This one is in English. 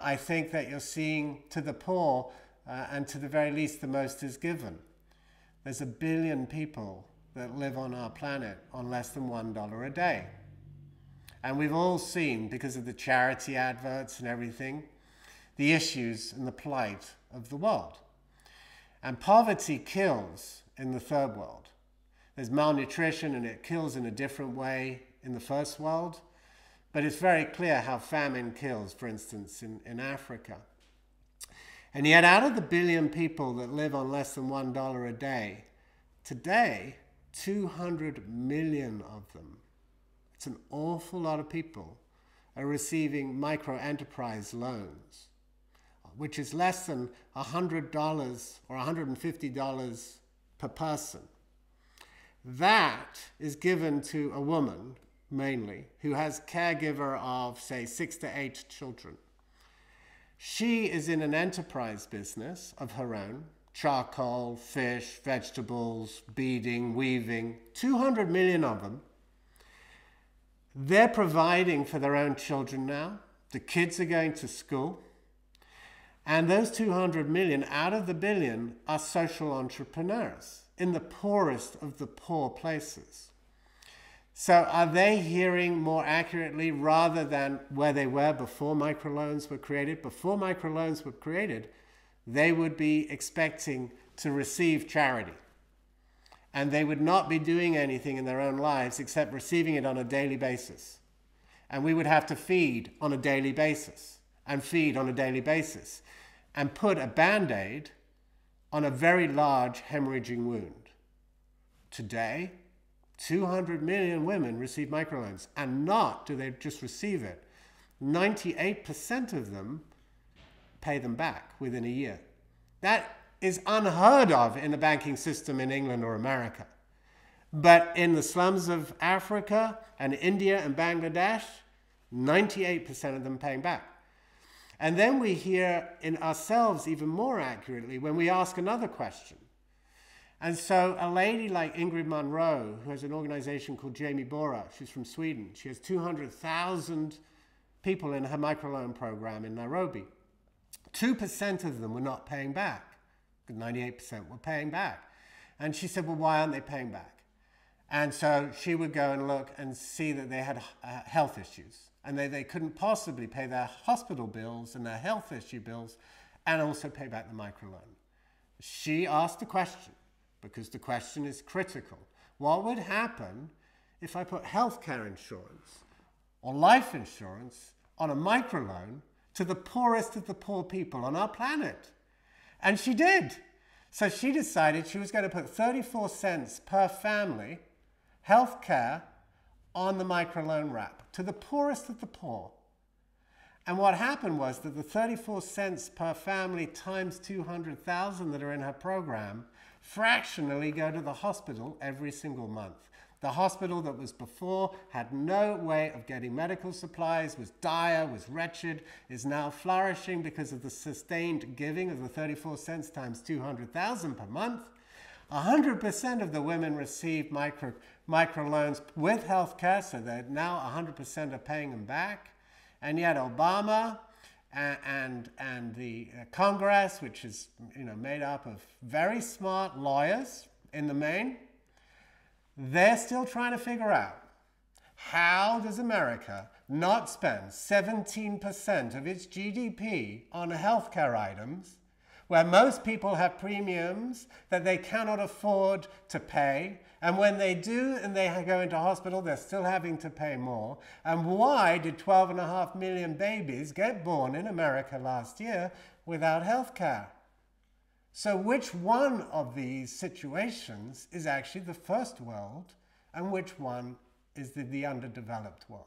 I think that you're seeing to the poor, and to the very least, the most is given. There's 1 billion people that live on our planet on less than $1 a day. And we've all seen, because of the charity adverts and everything, the issues and the plight of the world. And poverty kills in the third world. There's malnutrition, and it kills in a different way in the first world. But it's very clear how famine kills, for instance, in Africa. And yet, out of the 1 billion people that live on less than $1 a day, today, 200 million of them, it's an awful lot of people, are receiving micro-enterprise loans, which is less than $100 or $150 per person. That is given to a woman, mainly, who has caregiver of, say, 6 to 8 children. She is in an enterprise business of her own, charcoal, fish, vegetables, beading, weaving, 200 million of them. They're providing for their own children now. The kids are going to school. And those 200 million out of the 1 billion are social entrepreneurs in the poorest of the poor places. So are they hearing more accurately rather than where they were before microloans were created? Before microloans were created, they would be expecting to receive charity. And they would not be doing anything in their own lives except receiving it on a daily basis. And we would have to feed on a daily basis, and feed on a daily basis, and put a Band-Aid on a very large hemorrhaging wound. Today, 200 million women receive microloans, and not do they just receive it. 98% of them pay them back within a year. That is unheard of in the banking system in England or America. But in the slums of Africa and India and Bangladesh, 98% of them paying back. And then we hear in ourselves even more accurately when we ask another question. And so a lady like Ingrid Munro, who has an organization called Jamie Bora, she's from Sweden. She has 200,000 people in her microloan program in Nairobi. 2% of them were not paying back. 98% were paying back. And she said, well, why aren't they paying back? And so she would go and look and see that they had health issues. And they couldn't possibly pay their hospital bills and their health issue bills and also pay back the microloan. She asked the question, because the question is critical. What would happen if I put healthcare insurance or life insurance on a microloan to the poorest of the poor people on our planet? And she did. So she decided she was going to put 34 cents per family healthcare on the microloan wrap to the poorest of the poor. And what happened was that the 34 cents per family times 200,000 that are in her program fractionally go to the hospital every single month. The hospital that was before had no way of getting medical supplies, was dire, was wretched, is now flourishing because of the sustained giving of the 34 cents times 200,000 per month. 100% of the women received microloans with healthcare, so that now 100% are paying them back. And yet Obama and the Congress, which is made up of very smart lawyers in the main, they're still trying to figure out, how does America not spend 17% of its GDP on healthcare items, where most people have premiums that they cannot afford to pay, and when they do and they go into hospital, they're still having to pay more? And why did 12.5 million babies get born in America last year without healthcare? So which one of these situations is actually the first world, and which one is the underdeveloped world?